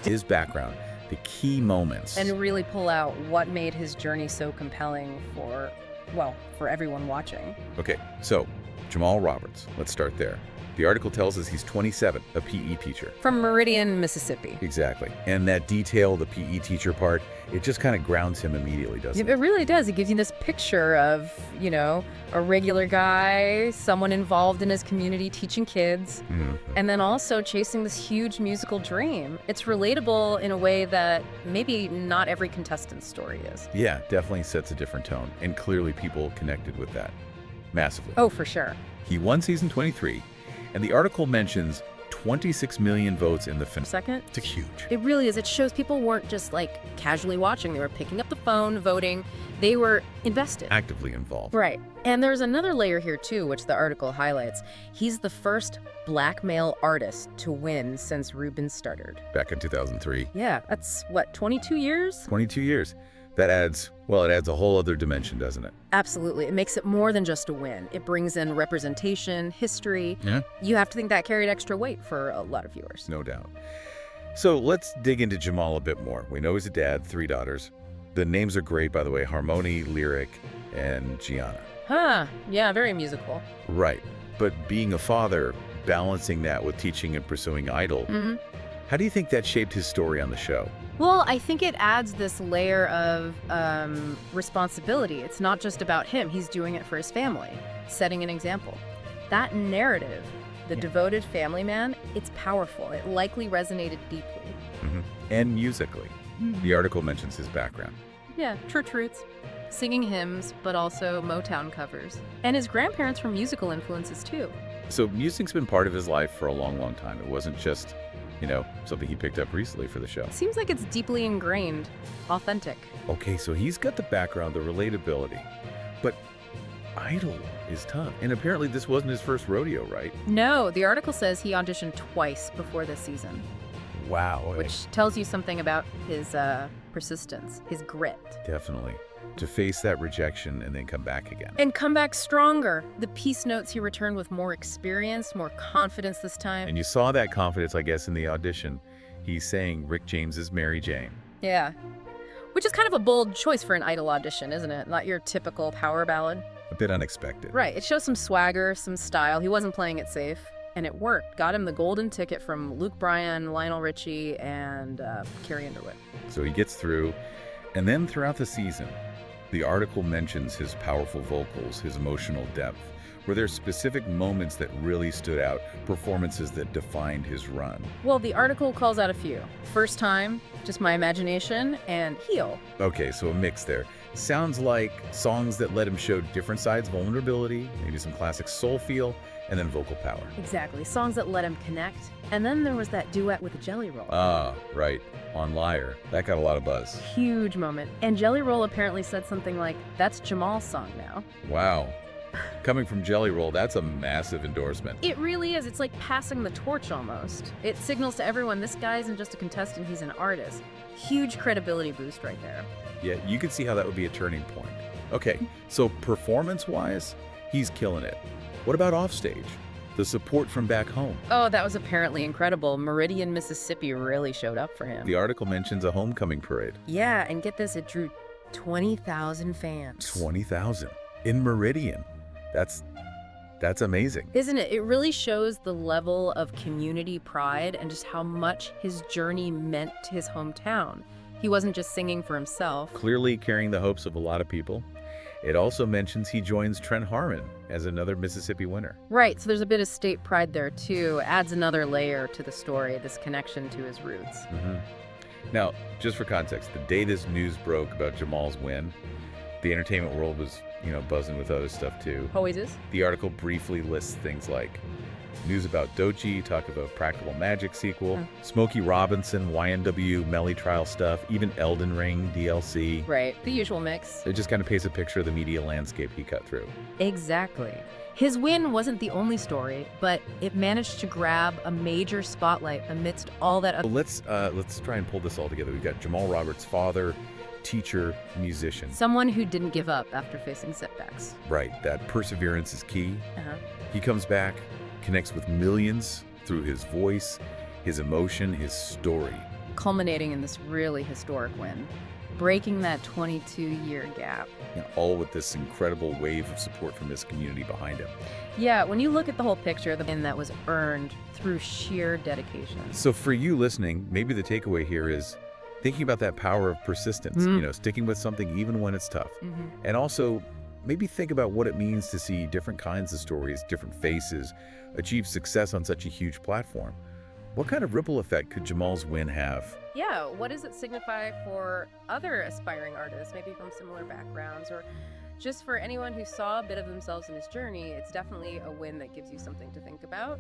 his background, the key moments. And really pull out what made his journey so compelling for, well, for everyone watching. Okay, so Jamal Roberts, let's start there. The article tells us he's 27, a PE teacher. From Meridian, Mississippi. Exactly. And that detail, the PE teacher part, it just kind of grounds him immediately, doesn't it? It really does. It gives you this picture of, you know, a regular guy, someone involved in his community teaching kids, and then also chasing this huge musical dream. It's relatable in a way that maybe not every contestant's story is. Yeah, definitely sets a different tone. And clearly people connected with that massively. Oh, for sure. He won season 23, and the article mentions 26 million votes in the Second? It's huge. It really is. It shows people weren't just like casually watching. They were picking up the phone, voting. They were invested. Actively involved. Right. And there's another layer here too, which the article highlights. He's the first black male artist to win since Ruben Studdard. Back in 2003. Yeah, that's what, 22 years? 22 years. That adds, well, it adds a whole other dimension, doesn't it? Absolutely. It makes it more than just a win. It brings in representation, history. Yeah. You have to think that carried extra weight for a lot of viewers. No doubt. So let's dig into Jamal a bit more. We know he's a dad, 3 daughters. The names are great, by the way, Harmony, Lyric, and Gianna. Huh. Yeah, very musical. Right. But being a father, balancing that with teaching and pursuing Idol, how do you think that shaped his story on the show? Well, I think it adds this layer of responsibility. It's not just about him. He's doing it for his family, setting an example. That narrative, the devoted family man, it's powerful. It likely resonated deeply. And musically. The article mentions his background. Yeah, church roots, singing hymns, but also Motown covers. And his grandparents were musical influences too. So music's been part of his life for a long, long time. It wasn't just, you know, something he picked up recently for the show. Seems like it's deeply ingrained, authentic. Okay, so he's got the background, the relatability. But Idol is tough. And apparently this wasn't his first rodeo, right? No, the article says he auditioned twice before this season, Wow. which tells you something about his persistence, his grit. Definitely. To face that rejection and then come back again. And come back stronger. The piece notes he returned with more experience, more confidence this time. And you saw that confidence, I guess, in the audition. He's saying Rick James's Mary Jane. Yeah. Which is kind of a bold choice for an Idol audition, isn't it? Not your typical power ballad. A bit unexpected. Right. It shows some swagger, some style. He wasn't playing it safe. And it worked. Got him the golden ticket from Luke Bryan, Lionel Richie, and Carrie Underwood. So he gets through. And then throughout the season, the article mentions his powerful vocals, his emotional depth. Were there specific moments that really stood out, performances that defined his run? Well, the article calls out a few. First Time, Just My Imagination, and Heal. Okay, so a mix there. Sounds like songs that let him show different sides, vulnerability, maybe some classic soul feel, and then vocal power. Exactly. Songs that let him connect. And then there was that duet with Jelly Roll. Ah, right. On Liar. That got a lot of buzz. Huge moment. And Jelly Roll apparently said something like, "That's Jamal's song now." Wow. Coming from Jelly Roll, that's a massive endorsement. It really is. It's like passing the torch almost. It signals to everyone this guy isn't just a contestant, he's an artist. Huge credibility boost right there. Yeah, you can see how that would be a turning point. Okay, so performance-wise, he's killing it. What about offstage? The support from back home. Oh, that was apparently incredible. Meridian, Mississippi really showed up for him. The article mentions a homecoming parade. Yeah, and get this, it drew 20,000 fans. 20,000 in Meridian. That's amazing. Isn't it? It really shows the level of community pride and just how much his journey meant to his hometown. He wasn't just singing for himself. Clearly carrying the hopes of a lot of people. It also mentions he joins Trent Harmon as another Mississippi winner. Right, so there's a bit of state pride there too. Adds another layer to the story, this connection to his roots. Now, just for context, the day this news broke about Jamal's win, the entertainment world was, buzzing with other stuff too. Always is. The article briefly lists things like news about Doechii, talk of a Practical Magic sequel, Smokey Robinson, YNW, Melly Trial stuff, even Elden Ring, DLC. Right, the usual mix. It just kind of paints a picture of the media landscape he cut through. Exactly. His win wasn't the only story, but it managed to grab a major spotlight amidst all that other. Let's try and pull this all together. We've got Jamal Roberts' father, teacher, musician. Someone who didn't give up after facing setbacks. Right, that perseverance is key. Uh-huh. He comes back, connects with millions through his voice, his emotion, his story. culminating in this really historic win, breaking that 22-year gap. All with this incredible wave of support from his community behind him. Yeah, when you look at the whole picture, the win that was earned through sheer dedication. So for you listening, maybe the takeaway here is thinking about that power of persistence, sticking with something even when it's tough. And also maybe think about what it means to see different kinds of stories, different faces, achieve success on such a huge platform. What kind of ripple effect could Jamal's win have? Yeah, what does it signify for other aspiring artists, maybe from similar backgrounds, or just for anyone who saw a bit of themselves in his journey? It's definitely a win that gives you something to think about.